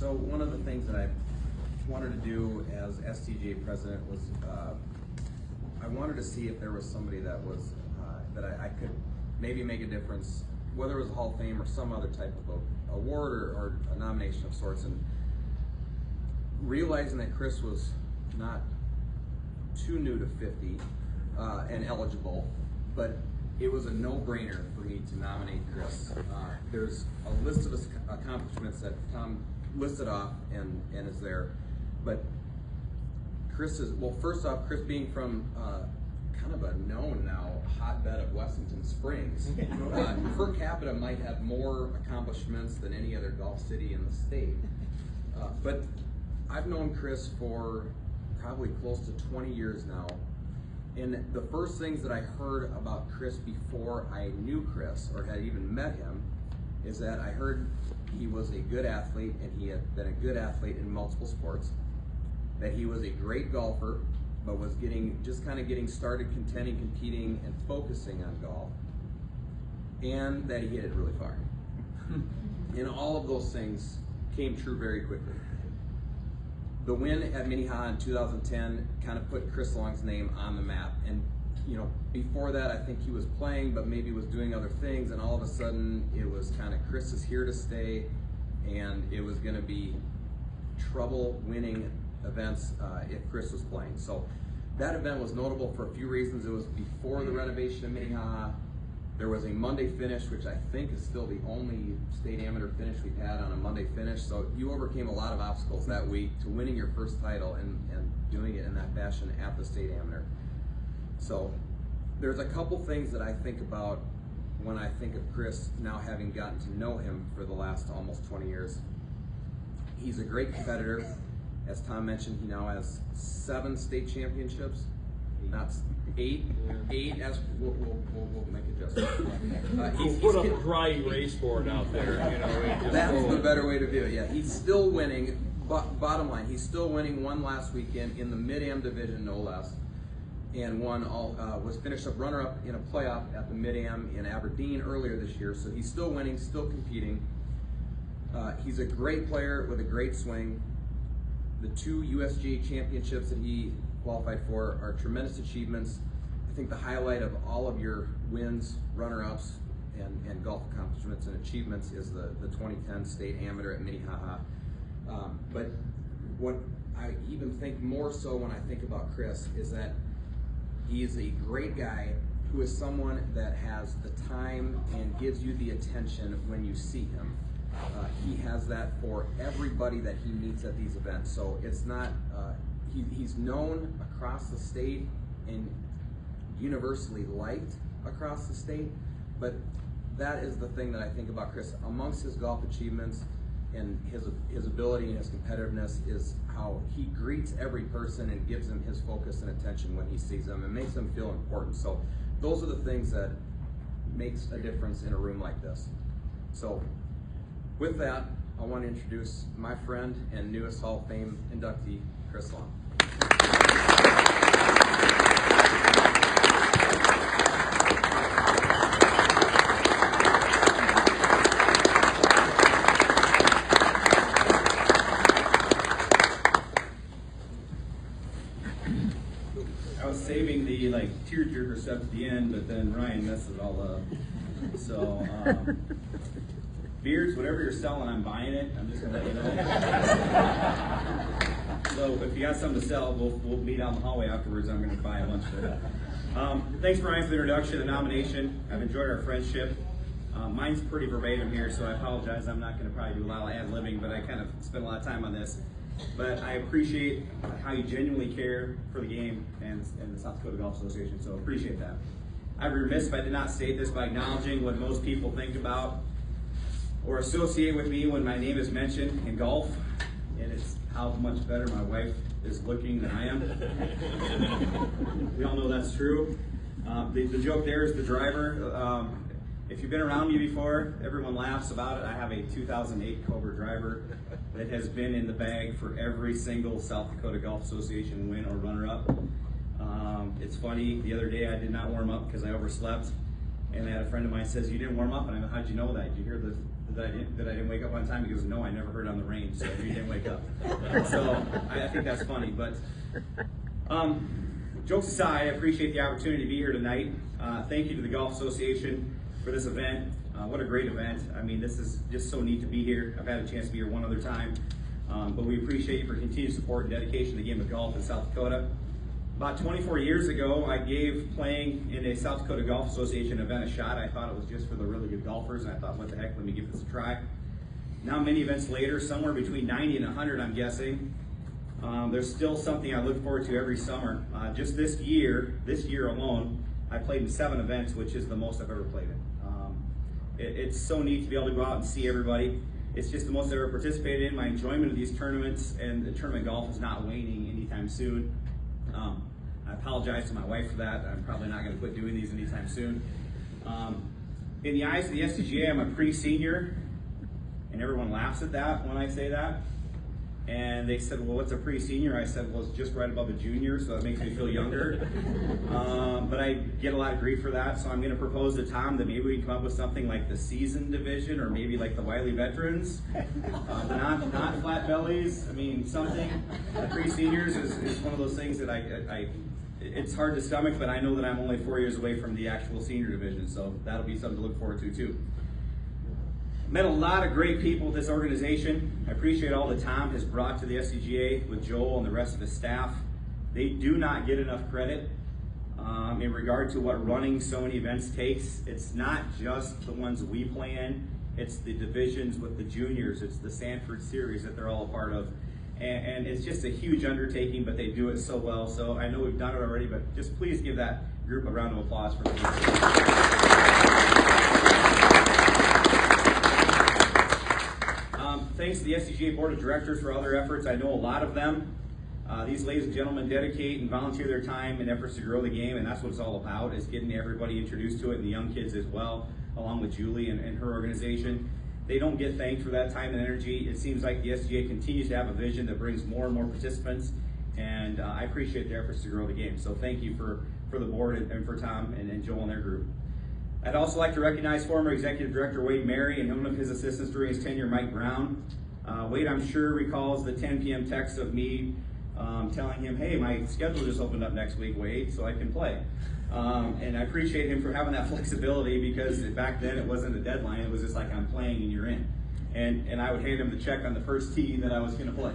So one of the things that I wanted to do as STGA president was I wanted to see if there was somebody that was that I could maybe make a difference, whether it was a Hall of Fame or some other type of award or a nomination of sorts. And realizing that Chris was not too new to 50 and eligible, but it was a no-brainer for me to nominate Chris. There's a list of accomplishments that Tom listed off and is there, but Chris is, well, first off, Chris being from kind of a known now hotbed of Wessington Springs, per capita might have more accomplishments than any other golf city in the state. But I've known Chris for probably close to 20 years now. And the first things that I heard about Chris before I knew Chris or had even met him is that I heard he was a good athlete and he had been a good athlete in multiple sports, that he was a great golfer but was just kind of getting started contending, competing, and focusing on golf, and that he hit it really far. And all of those things came true very quickly. The win at Minnehaha in 2010 kind of put Chris Long's name on the map. And you know, before that, I think he was playing, but maybe was doing other things. And all of a sudden, it was kind of Chris is here to stay, and it was going to be trouble winning events if Chris was playing. So that event was notable for a few reasons. It was before the renovation of Minnehaha. There was a Monday finish, which I think is still the only state amateur finish we've had on a Monday finish. So you overcame a lot of obstacles that week to winning your first title and doing it in that fashion at the state amateur. So there's a couple things that I think about when I think of Chris, now having gotten to know him for the last almost 20 years. He's a great competitor. As Tom mentioned, he now has 7 state championships. That's 8. 8 as we'll make adjustments. He's put up a dry erase board out there. You know, that's the better way to do it. Yeah, he's still winning. Bottom line, he's still winning. Won last weekend in the Mid-Am division, no less, and was finished up runner-up in a playoff at the Mid-Am in Aberdeen earlier this year. So he's still winning, still competing. He's a great player with a great swing. The 2 USGA championships that he qualified for are tremendous achievements. I think the highlight of all of your wins, runner-ups, and golf accomplishments and achievements is the 2010 state amateur at Minnehaha. But what I even think more so when I think about Chris is that he is a great guy who is someone that has the time and gives you the attention when you see him. He has that for everybody that he meets at these events. So it's not, he's known across the state and universally liked across the state, but that is the thing that I think about Chris. Amongst his golf achievements and his ability and his competitiveness is how he greets every person and gives them his focus and attention when he sees them and makes them feel important. So those are the things that makes a difference in a room like this. So with that, I want to introduce my friend and newest Hall of Fame inductee, Chris Long. I was saving the tearjerker stuff at the end, but then Ryan messed it all up. So beards, whatever you're selling, I'm buying it. I'm just gonna let you know. So if you got something to sell, we'll meet out in the hallway afterwards. I'm gonna buy a bunch of it. Thanks, Ryan, for the introduction and nomination. I've enjoyed our friendship. Mine's pretty verbatim here, so I apologize. I'm not gonna probably do a lot of ad-libbing, but I kind of spent a lot of time on this. But I appreciate how you genuinely care for the game and the South Dakota Golf Association, so appreciate that. I'd be remiss if I did not state this by acknowledging what most people think about or associate with me when my name is mentioned in golf, and it's how much better my wife is looking than I am. We all know that's true. The joke there is the driver. If you've been around me before, everyone laughs about it. I have a 2008 Cobra driver that has been in the bag for every single South Dakota Golf Association win or runner-up. It's funny, the other day I did not warm up because I overslept, and I had a friend of mine says, "You didn't warm up," and I go, "How'd you know that? Did you hear the that I didn't wake up on time. He goes, no, I never heard on the range, so you didn't wake up. So I think that's funny. But jokes aside, I appreciate the opportunity to be here tonight. Thank you to the Golf Association for this event. What a great event. I mean, this is just so neat to be here. I've had a chance to be here one other time. But we appreciate you for continued support and dedication to the game of golf in South Dakota. About 24 years ago, I gave playing in a South Dakota Golf Association event a shot. I thought it was just for the really good golfers, and I thought, what the heck, let me give this a try. Now, many events later, somewhere between 90 and 100, I'm guessing, there's still something I look forward to every summer. Just this year alone, I played in 7 events, which is the most I've ever played in. It's so neat to be able to go out and see everybody. It's just the most I've ever participated in. My enjoyment of these tournaments and the tournament golf is not waning anytime soon. I apologize to my wife for that. I'm probably not going to quit doing these anytime soon. In the eyes of the SDGA, I'm a pre-senior, and everyone laughs at that when I say that. And they said, well, what's a pre-senior? I said, well, it's just right above a junior, so that makes me feel younger. But I get a lot of grief for that, so I'm going to propose to Tom that maybe we can come up with something like the seasoned division, or maybe like the Wiley veterans, not flat bellies. I mean, something. The pre-seniors is one of those things that it's hard to stomach, but I know that I'm only 4 years away from the actual senior division, so that'll be something to look forward to too. Met a lot of great people with this organization. I appreciate all that Tom has brought to the SCGA with Joel and the rest of his staff. They do not get enough credit in regard to what running so many events takes. It's not just the ones we play in, it's the divisions with the juniors, it's the Sanford Series that they're all a part of. And it's just a huge undertaking, but they do it so well. So I know we've done it already, but just please give that group a round of applause for thanks to the SCGA Board of Directors for all their efforts. I know a lot of them. These ladies and gentlemen dedicate and volunteer their time and efforts to grow the game, and that's what it's all about, is getting everybody introduced to it, and the young kids as well, along with Julie and her organization. They don't get thanked for that time and energy. It seems like the SCGA continues to have a vision that brings more and more participants, and I appreciate their efforts to grow the game. So thank you for the board and for Tom and Joel and their group. I'd also like to recognize former Executive Director Wade Mary and one of his assistants during his tenure, Mike Brown. Wade, I'm sure, recalls the 10 p.m. text of me telling him, hey, my schedule just opened up next week, Wade, so I can play. And I appreciate him for having that flexibility, because back then it wasn't a deadline. It was just like, I'm playing and you're in. And I would hand him the check on the first tee that I was going to play.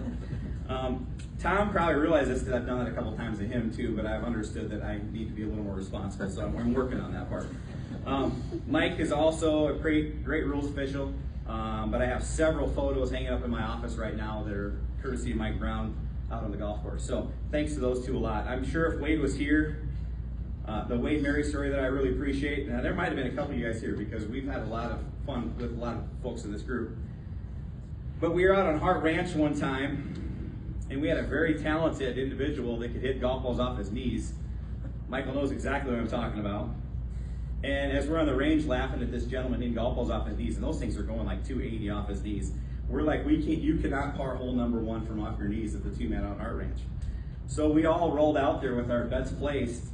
Tom probably realized this, because I've done that a couple times to him too, but I've understood that I need to be a little more responsible, so I'm working on that part. Mike is also a great rules official, but I have several photos hanging up in my office right now that are courtesy of Mike Brown out on the golf course. So thanks to those two a lot. I'm sure if Wade was here, the Wade Mary story that I really appreciate, now there might have been a couple of you guys here, because we've had a lot of fun with a lot of folks in this group. But we were out on Hart Ranch one time, and we had a very talented individual that could hit golf balls off his knees. Michael knows exactly what I'm talking about. And as we're on the range laughing at this gentleman hitting golf balls off his knees, and those things are going like 280 off his knees, we're like, you cannot par hole number 1 from off your knees at the 2-man out on Hart Ranch. So we all rolled out there with our bets placed,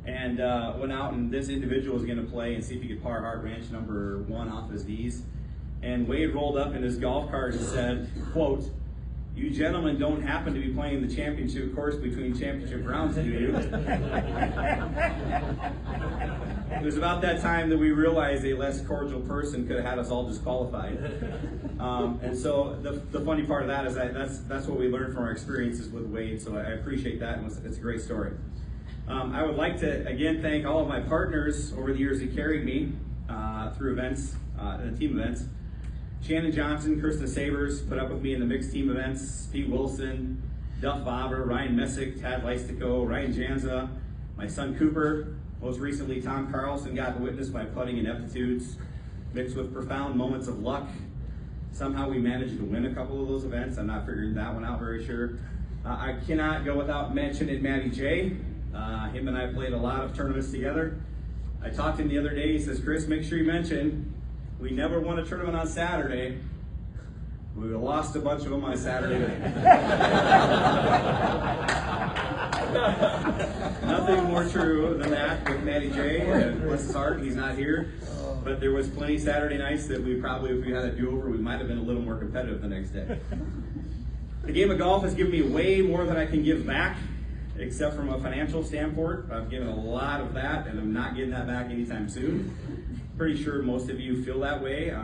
and went out, and this individual was going to play and see if he could par Hart Ranch number 1 off his knees. And Wade rolled up in his golf cart and said, quote, "You gentlemen don't happen to be playing the championship course between championship rounds, do you?" It was about that time that we realized a less cordial person could have had us all disqualified. And so the funny part of that is that's what we learned from our experiences with Wade, so I appreciate that, and it's a great story. I would like to, again, thank all of my partners over the years that carried me through events, and team events. Shannon Johnson, Krista Sabers put up with me in the mixed team events. Pete Wilson, Duff Bobber, Ryan Messick, Tad Leistico, Ryan Janza, my son Cooper. Most recently, Tom Carlson got to witness my putting ineptitudes, mixed with profound moments of luck. Somehow we managed to win a couple of those events. I'm not figuring that one out very sure. I cannot go without mentioning Matty J. Him and I played a lot of tournaments together. I talked to him the other day. He says, "Chris, make sure you mention we never won a tournament on Saturday. We lost a bunch of them on Saturday night." Nothing more true than that with Matty J. Bless his heart, he's not here. But there was plenty Saturday nights that we probably, if we had a do-over, we might have been a little more competitive the next day. The game of golf has given me way more than I can give back, except from a financial standpoint. I've given a lot of that, and I'm not getting that back anytime soon. Pretty sure most of you feel that way.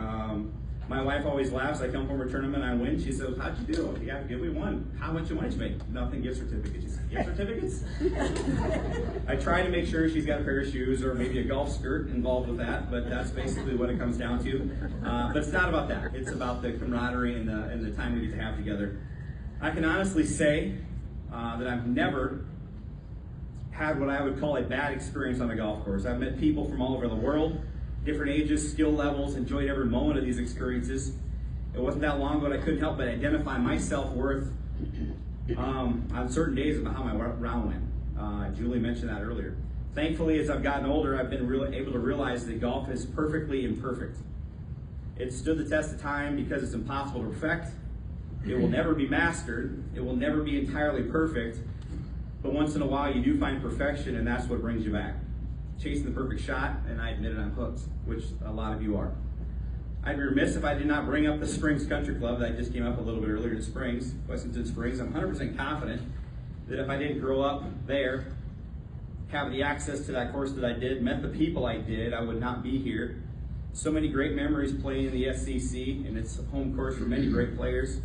My wife always laughs. I come from a tournament, I win. She says, "How'd you do?" "Yeah, good, we won." "How much money did you make?" "Nothing, gift certificates." She said, "Gift certificates?" I try to make sure she's got a pair of shoes or maybe a golf skirt involved with that, but that's basically what it comes down to. But it's not about that. It's about the camaraderie and the time we get to have together. I can honestly say that I've never had what I would call a bad experience on a golf course. I've met people from all over the world, different ages, skill levels, enjoyed every moment of these experiences. It wasn't that long ago that I couldn't help but identify my self-worth on certain days about how my round went. Julie mentioned that earlier. Thankfully, as I've gotten older, I've been able to realize that golf is perfectly imperfect. It stood the test of time because it's impossible to perfect. It will never be mastered. It will never be entirely perfect. But once in a while, you do find perfection, and that's what brings you back. Chasing the perfect shot, and I admit it, I'm hooked, which a lot of you are. I'd be remiss if I did not bring up the Springs Country Club that just came up a little bit earlier in Springs, Wessington Springs. I'm 100% confident that if I didn't grow up there, have the access to that course that I did, met the people I did, I would not be here. So many great memories playing in the SCC, and it's a home course for many great players,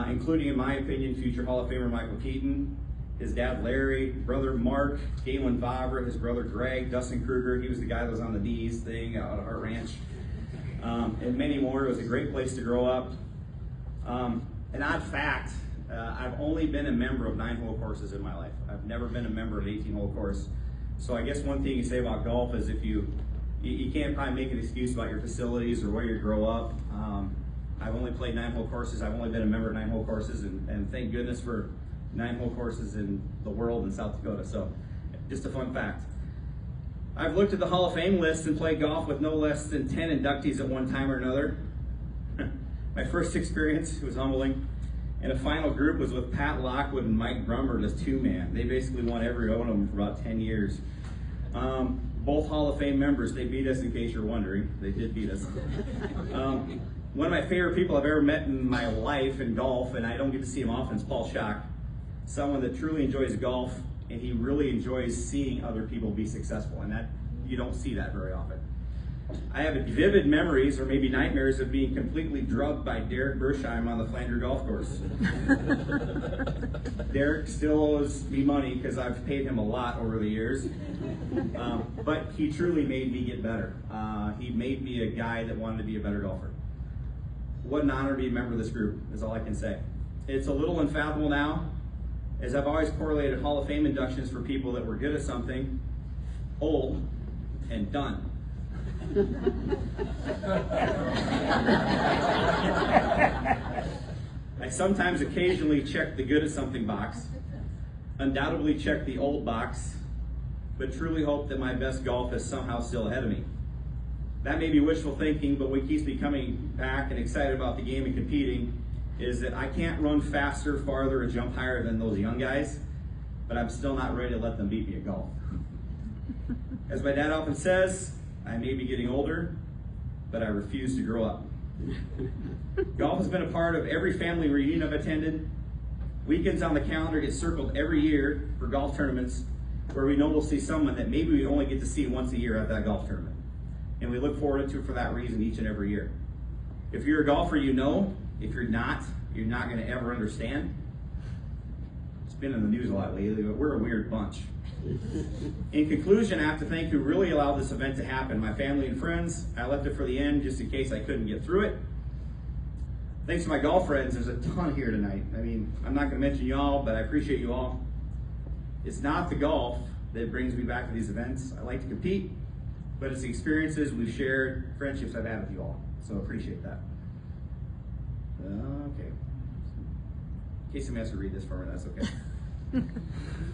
including, in my opinion, future Hall of Famer Michael Keaton, his dad Larry, brother Mark, Galen Vavra, his brother Greg, Dustin Kruger, he was the guy that was on the D's thing out at Hart Ranch, and many more. It was a great place to grow up. An odd fact, I've only been a member of 9-hole courses in my life. I've never been a member of an 18-hole course. So I guess one thing you say about golf is if you can't probably make an excuse about your facilities or where you grow up. I've only played 9-hole courses. I've only been a member of 9-hole courses, and thank goodness for 9-hole courses in the world in South Dakota. So just a fun fact. I've looked at the Hall of Fame list and played golf with no less than 10 inductees at one time or another. My first experience was humbling, and a final group was with Pat Lockwood and Mike Brummert as two-man. They basically won every one of them for about 10 years. Both Hall of Fame members, they beat us in case you're wondering. They did beat us. One of my favorite people I've ever met in my life in golf, and I don't get to see him often, is Paul Schock. Someone that truly enjoys golf, and he really enjoys seeing other people be successful, and that you don't see that very often. I have vivid memories, or maybe nightmares, of being completely drugged by Derek Bersheim on the Flander Golf Course. Derek still owes me money because I've paid him a lot over the years, but he truly made me get better. He made me a guy that wanted to be a better golfer. What an honor to be a member of this group, is all I can say. It's a little unfathomable now, as I've always correlated Hall of Fame inductions for people that were good at something, old, and done. I sometimes occasionally check the good at something box, undoubtedly check the old box, but truly hope that my best golf is somehow still ahead of me. That may be wishful thinking, but what keeps me coming back and excited about the game and competing is that I can't run faster, farther, or jump higher than those young guys, but I'm still not ready to let them beat me at golf. As my dad often says, I may be getting older, but I refuse to grow up. Golf has been a part of every family reunion I've attended. Weekends on the calendar get circled every year for golf tournaments where we know we'll see someone that maybe we only get to see once a year at that golf tournament. And we look forward to it for that reason each and every year. If you're a golfer, you know. If you're not going to ever understand. It's been in the news a lot lately, but we're a weird bunch. In conclusion, I have to thank who really allowed this event to happen. My family and friends. I left it for the end just in case I couldn't get through it. Thanks to my golf friends. There's a ton here tonight. I mean, I'm not going to mention you all, but I appreciate you all. It's not the golf that brings me back to these events. I like to compete, but it's the experiences we've shared, friendships I've had with you all. So appreciate that. Okay. In case somebody has to read this for me, that's okay.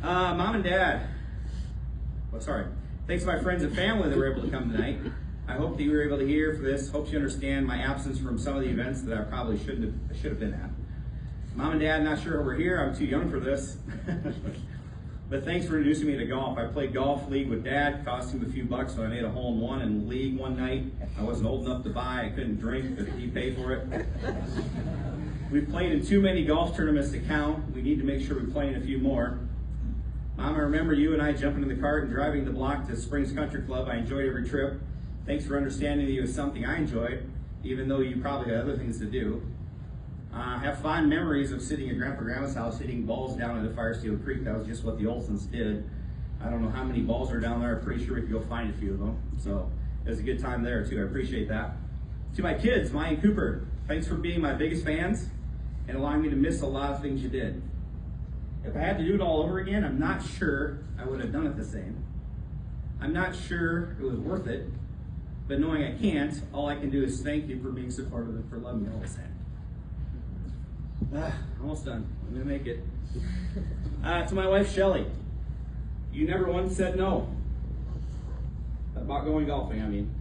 Mom and Dad. Well, sorry. Thanks to my friends and family that were able to come tonight. I hope that you were able to hear for this. Hope you understand my absence from some of the events that I probably should have been at. Mom and Dad, not sure we're here. I'm too young for this. But thanks for introducing me to golf. I played golf league with Dad, cost him a few bucks, so I made a hole-in-one in league one night. I wasn't old enough to buy, I couldn't drink, but he paid for it. We've played in too many golf tournaments to count. We need to make sure we play in a few more. Mom, I remember you and I jumping in the cart and driving the block to Springs Country Club. I enjoyed every trip. Thanks for understanding that it was something I enjoyed, even though you probably had other things to do. I have fond memories of sitting at Grandma's house hitting balls down at the Firesteel Creek. That was just what the Olsons did. I don't know how many balls are down there. I'm pretty sure we could go find a few of them. So it was a good time there too. I appreciate that. To my kids, Maya and Cooper, thanks for being my biggest fans and allowing me to miss a lot of things you did. If I had to do it all over again, I'm not sure I would have done it the same. I'm not sure it was worth it, but knowing I can't, all I can do is thank you for being supportive and for loving me all the same. Almost done. I'm gonna make it. To my wife, Shelly, you never once said no. About going golfing, I mean.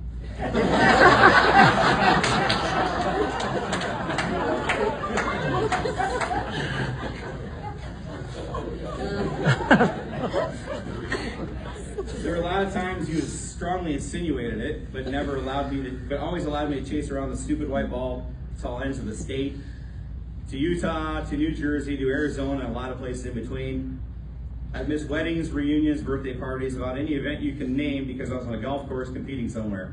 There were a lot of times you strongly insinuated it, but always allowed me to chase around the stupid white ball to all ends of the state, to Utah, to New Jersey, to Arizona, and a lot of places in between. I've missed weddings, reunions, birthday parties, about any event you can name because I was on a golf course competing somewhere.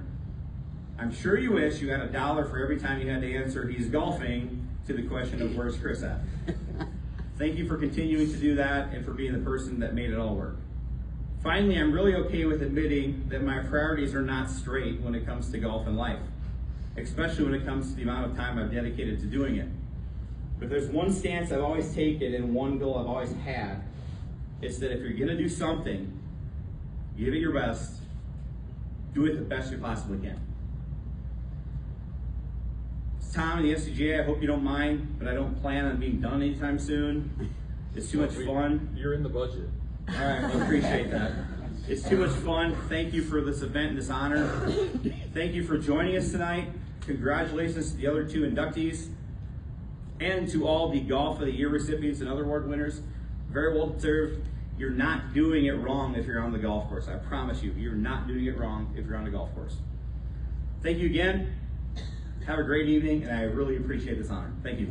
I'm sure you wish you had $1 for every time you had to answer he's golfing to the question of where's Chris at. Thank you for continuing to do that and for being the person that made it all work. Finally, I'm really okay with admitting that my priorities are not straight when it comes to golf and life, especially when it comes to the amount of time I've dedicated to doing it. But there's one stance I've always taken and one goal I've always had. It's that if you're gonna do something, give it your best, do it the best you possibly can. Tom and the SCGA, I hope you don't mind, but I don't plan on being done anytime soon. It's too much fun. You're in the budget. All right, I appreciate that. It's too much fun. Thank you for this event and this honor. Thank you for joining us tonight. Congratulations to the other 2 inductees and to all the Golf of the Year recipients and other award winners. Very well deserved. You're not doing it wrong if you're on the golf course. I promise you, you're not doing it wrong if you're on the golf course. Thank you again. Have a great evening, and I really appreciate this honor. Thank you.